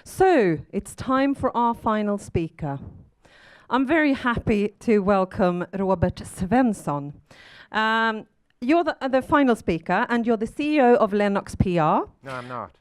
So, it's time for our final speaker. I'm very happy to welcome Robert Svensson. You're the final speaker, and you're the CEO of Lennox Pr. No, I'm not.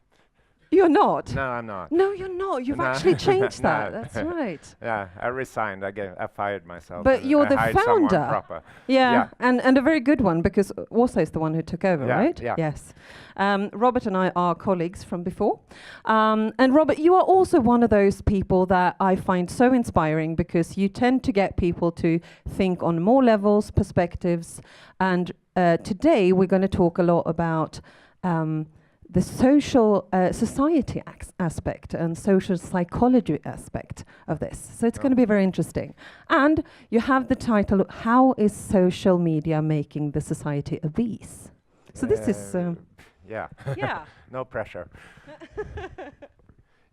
You're not? No, I'm not. No, you're not. You've No. actually changed that. No. That's right. Yeah, I resigned. I fired myself. But and you're I the hired someone founder. proper. Yeah. And a very good one, because Åsa is the one who took over, Yeah, right? yeah. Yes. Robert and I are colleagues from before. And Robert, you are also one of those people that I find so inspiring, because you tend to get people to think on more levels, perspectives. And today we're going to talk a lot about the social society aspect and social psychology aspect of this. So it's going to be very interesting. And you have the title, How is Social Media Making the Society Obese? So this is... Yeah. yeah. No pressure.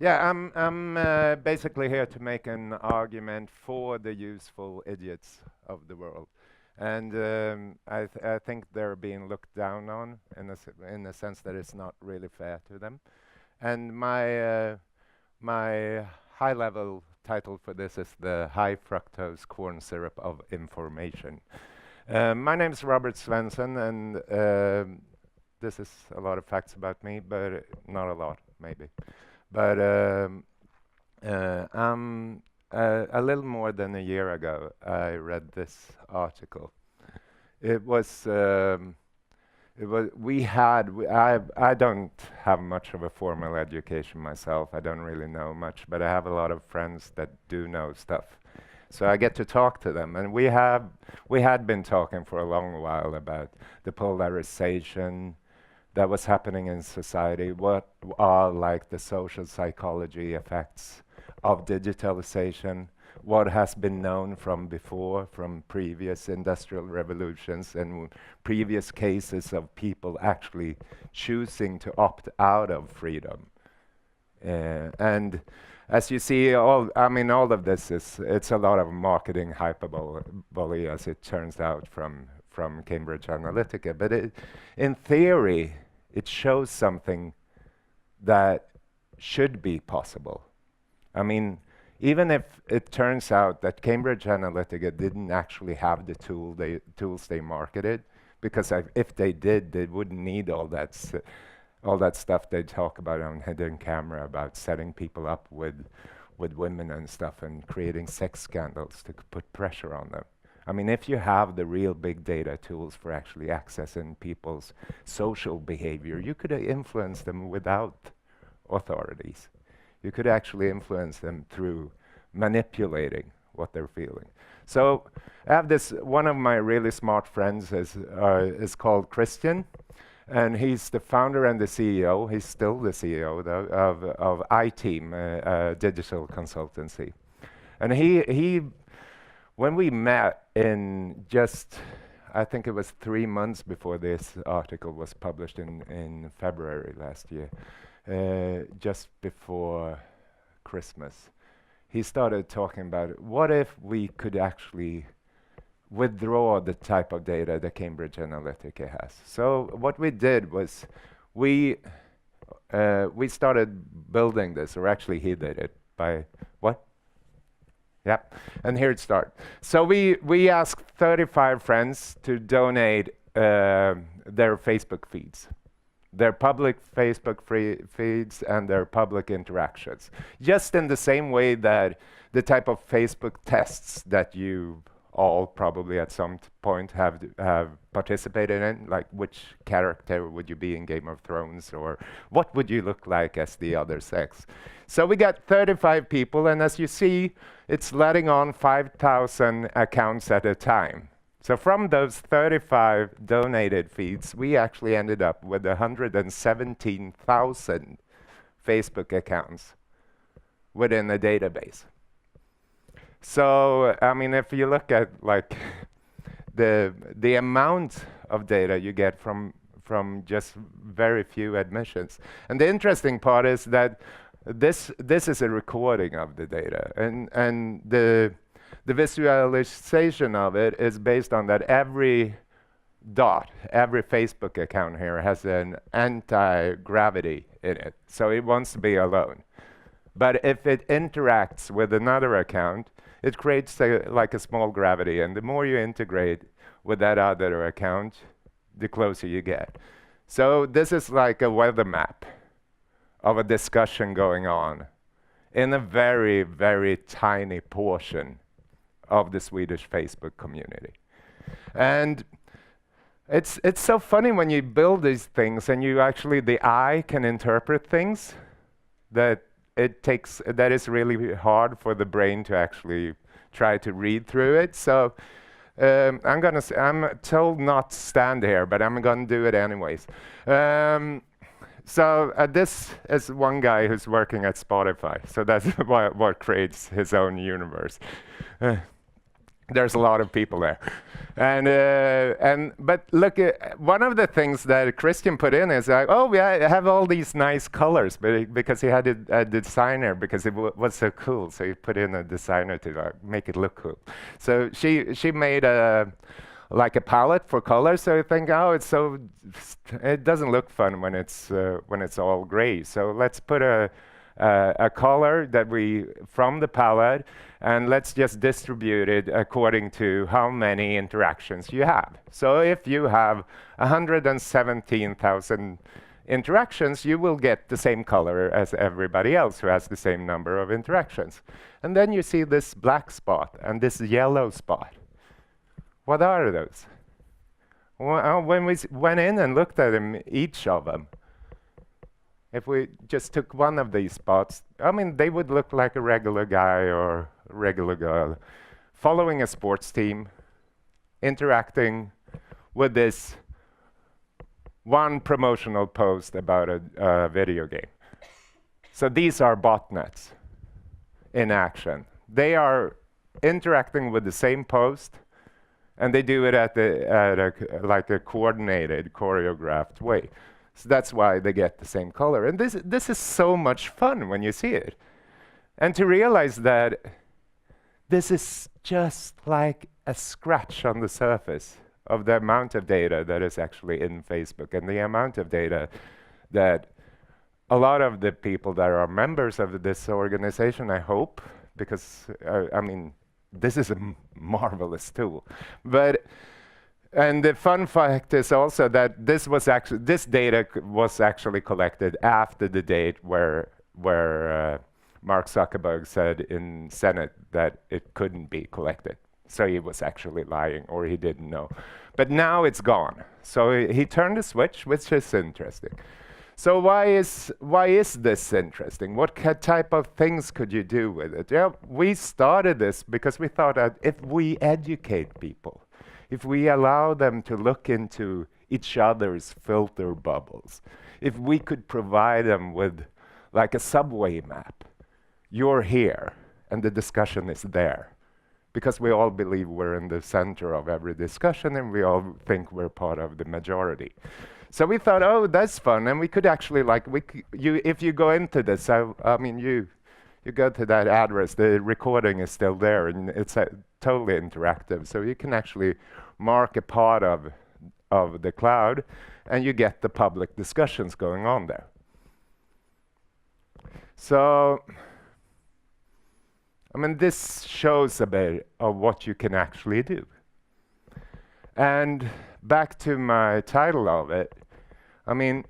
Yeah, I'm basically here to make an argument for the useful idiots of the world. And I think they're being looked down on in the sense that it's not really fair to them. And my high-level title for this is the high fructose corn syrup of information. My name is Robert Svensson, and this is a lot of facts about me, but not a lot, maybe. But a little more than a year ago, I read this article. I don't have much of a formal education myself. I don't really know much, but I have a lot of friends that do know stuff. So I get to talk to them, and we had been talking for a long while about the polarization that was happening in society. What are like the social psychology effects of digitalization? What has been known from before, from previous industrial revolutions and previous cases of people actually choosing to opt out of freedom. And as you see, all of this it's a lot of marketing hyperbole, as it turns out from Cambridge Analytica. But in theory, it shows something that should be possible. I mean, even if it turns out that Cambridge Analytica didn't actually have the tools they marketed, because if they did, they wouldn't need all that stuff they talk about on hidden camera, about setting people up with women and stuff and creating sex scandals to put pressure on them. I mean, if you have the real big data tools for actually accessing people's social behavior, you could influence them without authorities. You could actually influence them through manipulating what they're feeling. So I have this, one of my really smart friends is called Christian, and he's the founder and the CEO. He's still the CEO though, of iTeam, a digital consultancy. And he when we met in I think it was 3 months before this article was published in February last year, just before Christmas, he started talking about what if we could actually withdraw the type of data that Cambridge Analytica has. So what we did was we started building this, or actually he did it by what? Yeah, and here it started. So we asked 35 friends to donate their Facebook feeds, their public Facebook feeds and their public interactions, just in the same way that the type of Facebook tests that you all probably at some point have participated in, like which character would you be in Game of Thrones, or what would you look like as the other sex. So we got 35 people, and as you see, it's letting on 5,000 accounts at a time. So from those 35 donated feeds, we actually ended up with 117,000 Facebook accounts within a database. So, I mean, if you look at like the amount of data you get from just very few admissions. And the interesting part is that this is a recording of the data, and the visualization of it is based on that every Facebook account here has an anti-gravity in it, so it wants to be alone. But if it interacts with another account, it creates like a small gravity. And the more you integrate with that other account, the closer you get. So this is like a weather map of a discussion going on in a very, very tiny portion of the Swedish Facebook community. And it's so funny when you build these things and you actually, the eye can interpret things that that is really hard for the brain to actually try to read through it. So I'm told not to stand here, but I'm gonna do it anyways. So this is one guy who's working at Spotify. So that's what creates his own universe. There's a lot of people there. But look, one of the things that Christian put in is like, oh, yeah, I have all these nice colors, but because he had a designer, because it was so cool, so he put in a designer to make it look cool. So she made like a palette for colors. So I think, oh, it doesn't look fun when it's all gray. So let's put a color from the palette, and let's just distribute it according to how many interactions you have. So if you have 117,000 interactions, you will get the same color as everybody else who has the same number of interactions. And then you see this black spot and this yellow spot. What are those? Well, when we went in and looked at them, each of them, if we just took one of these spots, I mean, they would look like a regular guy or a regular girl following a sports team, interacting with this one promotional post about a video game. So these are botnets in action. They are interacting with the same post, and they do it like a coordinated, choreographed way. So that's why they get the same color. And this is so much fun when you see it. And to realize that this is just like a scratch on the surface of the amount of data that is actually in Facebook, and the amount of data that a lot of the people that are members of this organization, I hope, because I mean, this is a marvelous tool. And the fun fact is also that this data was actually collected after the date where Mark Zuckerberg said in Senate that it couldn't be collected. So he was actually lying, or he didn't know. But now it's gone. So he turned the switch, which is interesting. So why is this interesting? What type of things could you do with it? Yeah, we started this because we thought that if we educate people, if we allow them to look into each other's filter bubbles, if we could provide them with like a subway map, you're here and the discussion is there, because we all believe we're in the center of every discussion and we all think we're part of the majority. So we thought, oh, that's fun, and we could actually if you go into this, I mean, you go to that address, the recording is still there, and it's totally interactive. So you can actually mark a part of the cloud, and you get the public discussions going on there. So, I mean, this shows a bit of what you can actually do. And back to my title of it, I mean,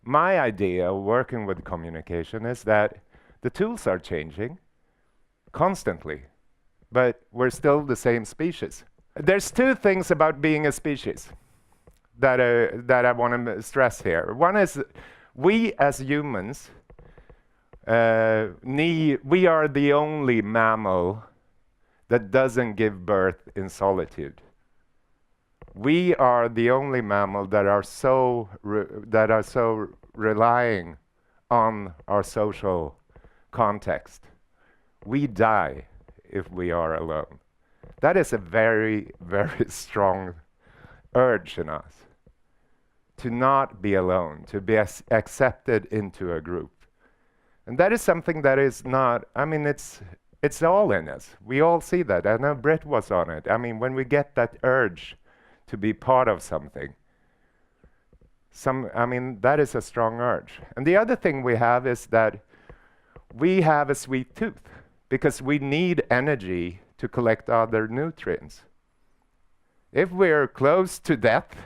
my idea of working with communication is that the tools are changing constantly, but we're still the same species. There's two things about being a species that I want to stress here. One is we as humans, we are the only mammal that doesn't give birth in solitude. We are the only mammal that are so relying on our social context. We die if we are alone. That is a very, very strong urge in us, to not be alone, to be accepted into a group. And that is something that is not, I mean, it's all in us. We all see that. I know Britt was on it. I mean, when we get that urge to be part of something, I mean, that is a strong urge. And the other thing we have is that we have a sweet tooth because we need energy to collect other nutrients. If we're close to death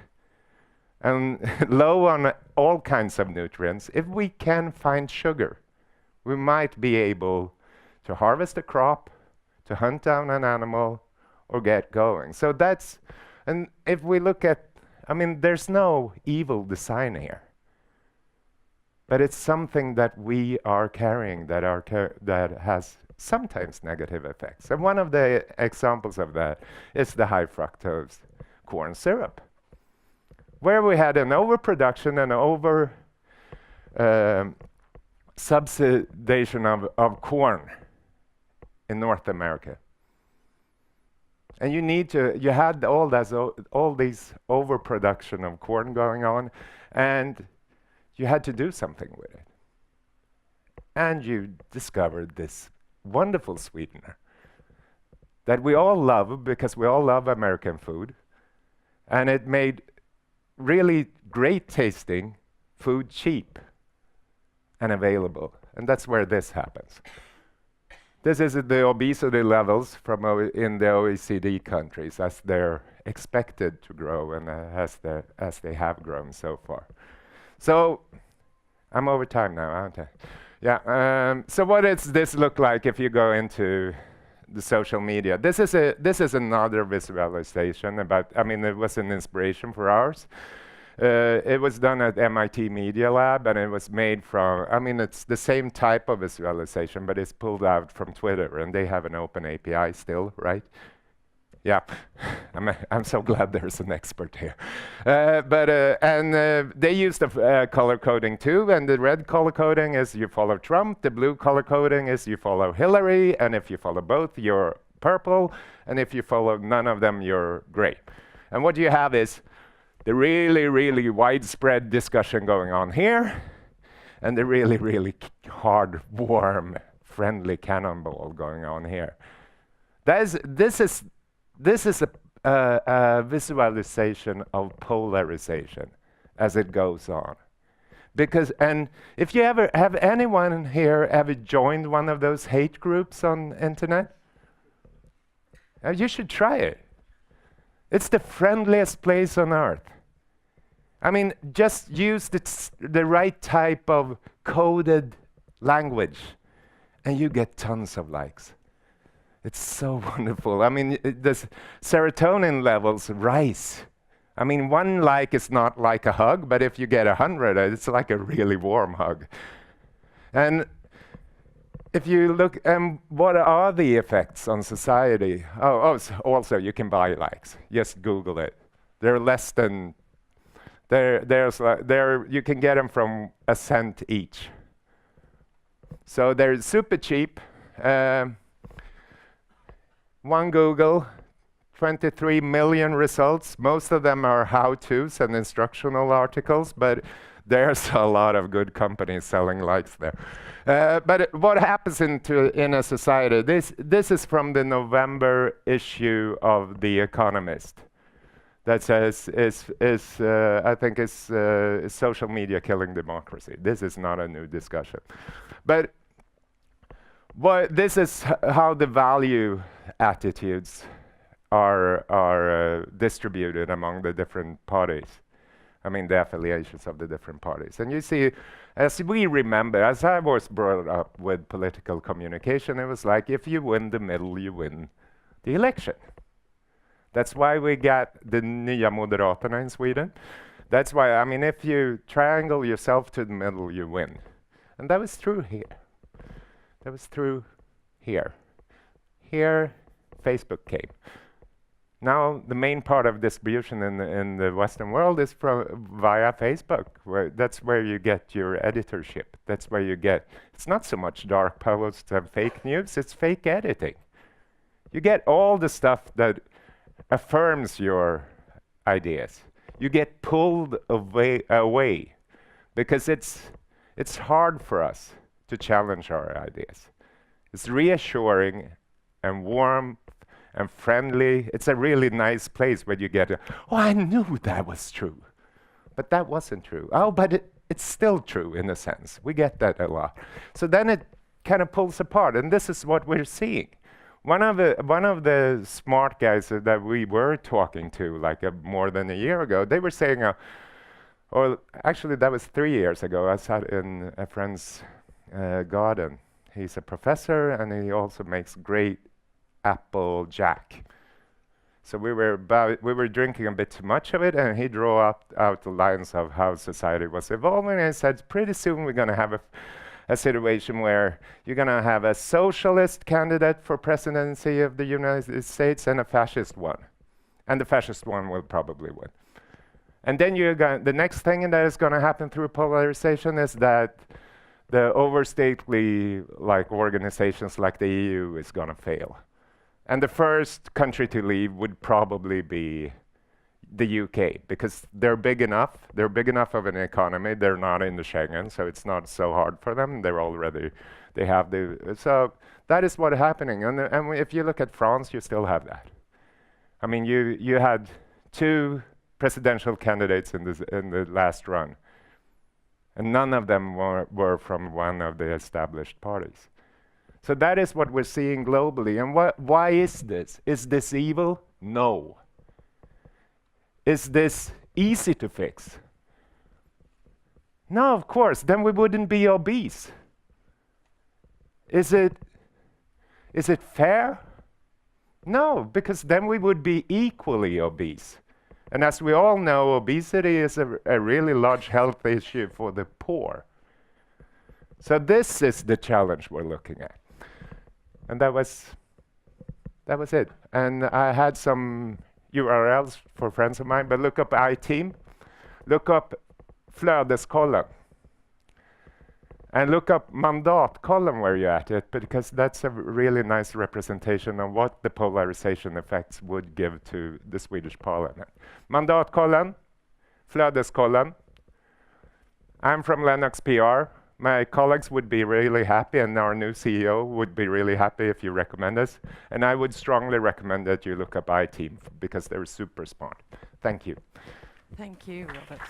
and low on all kinds of nutrients, if we can find sugar, we might be able to harvest a crop, to hunt down an animal, or get going. So that's, and if we look at, I mean, there's no evil design here, but it's something that we are carrying that has sometimes negative effects. And one of the examples of that is the high fructose corn syrup, where we had an overproduction and over subsidization of corn in North America. And you had all these overproduction of corn going on, and you had to do something with it. And you discovered this wonderful sweetener that we all love because we all love American food, and it made really great tasting food cheap and available. And that's where this happens. This is the obesity levels from in the OECD countries as they're expected to grow and as they have grown so far. So I'm over time now, aren't I? Yeah. So what does this look like if you go into the social media? This is another visualization about. I mean, it was an inspiration for ours. It was done at MIT Media Lab, and it was made from, I mean, it's the same type of visualization, but it's pulled out from Twitter, and they have an open API still, right? Yeah, I'm so glad there's an expert here. They use the color coding too, and the red color coding is you follow Trump, the blue color coding is you follow Hillary, and if you follow both, you're purple, and if you follow none of them, you're gray. And what you have is the really, really widespread discussion going on here, and the really, really hard, warm, friendly cannonball going on here. This is a visualization of polarization as it goes on. And if you have anyone here ever joined one of those hate groups on internet? You should try it. It's the friendliest place on earth. I mean, just use the right type of coded language, and you get tons of likes. It's so wonderful. I mean, the serotonin levels rise. I mean, one like is not like a hug, but if you get 100, it's like a really warm hug. And if you look, what are the effects on society? Also you can buy likes. Just Google it. They're less than, you can get them from a cent each. So they're super cheap. One Google, 23 million results. Most of them are how-tos and instructional articles, but there's a lot of good companies selling likes there. But what happens in a society? This is from the November issue of The Economist. That says I think is social media killing democracy. This is not a new discussion, but this is how the value attitudes are distributed among the different parties. I mean, the affiliations of the different parties. And you see, as we remember, as I was brought up with political communication, it was like, if you win the middle, you win the election. That's why we got the Nya Moderaterna in Sweden. That's why, I mean, if you triangle yourself to the middle, you win. And that was true here. That was true here. Here, Facebook came. Now, the main part of distribution in the Western world is via Facebook. That's where you get your editorship. That's where you get, it's not so much dark posts and fake news, it's fake editing. You get all the stuff that affirms your ideas. You get pulled away because it's hard for us to challenge our ideas. It's reassuring and warm and friendly. It's a really nice place where you get, oh, I knew that was true, but that wasn't true. Oh, but it's still true in a sense. We get that a lot. So then kind of pulls apart, and this is what we're seeing. One of the smart guys that we were talking to, like more than a year ago, they were saying, or actually that was 3 years ago. I sat in a friend's garden. He's a professor, and he also makes great apple jack. So we were drinking a bit too much of it, and he drew out the lines of how society was evolving, and he said, pretty soon we're going to have a situation where you're going to have a socialist candidate for presidency of the United States and a fascist one. And the fascist one will probably win. And then the next thing that is going to happen through polarization is that the overstately organizations like the EU is going to fail. And the first country to leave would probably be the UK, because they're big enough of an economy. They're not in the Schengen, so it's not so hard for them. So that is what's happening. And if you look at France, you still have that. I mean, you had 2 presidential candidates in the last run, and none of them were from one of the established parties. So that is what we're seeing globally. And why is this? Is this evil? No. Is this easy to fix? No, of course. Then we wouldn't be obese. Is it fair? No, because then we would be equally obese. And as we all know, obesity is a really large health issue for the poor. So this is the challenge we're looking at. And that was it. And I had some URLs for friends of mine, but look up iTeam, look up flödeskollen, and look up mandatkollen where you're at it, because that's a really nice representation of what the polarization effects would give to the Swedish parliament. Mandatkollen, flödeskollen. I'm from Lennox Pr. My colleagues would be really happy, and our new CEO would be really happy if you recommend us. And I would strongly recommend that you look up iTeam, because they're super smart. Thank you. Thank you, Robert.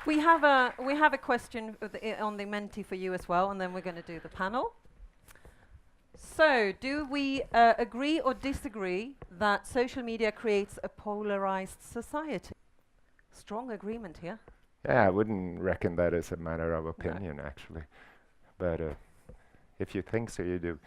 We have a question on the Menti for you as well, and then we're going to do the panel. So, do we agree or disagree that social media creates a polarized society? Strong agreement here. Yeah, I wouldn't reckon that as a matter of opinion, actually. But if you think so, you do.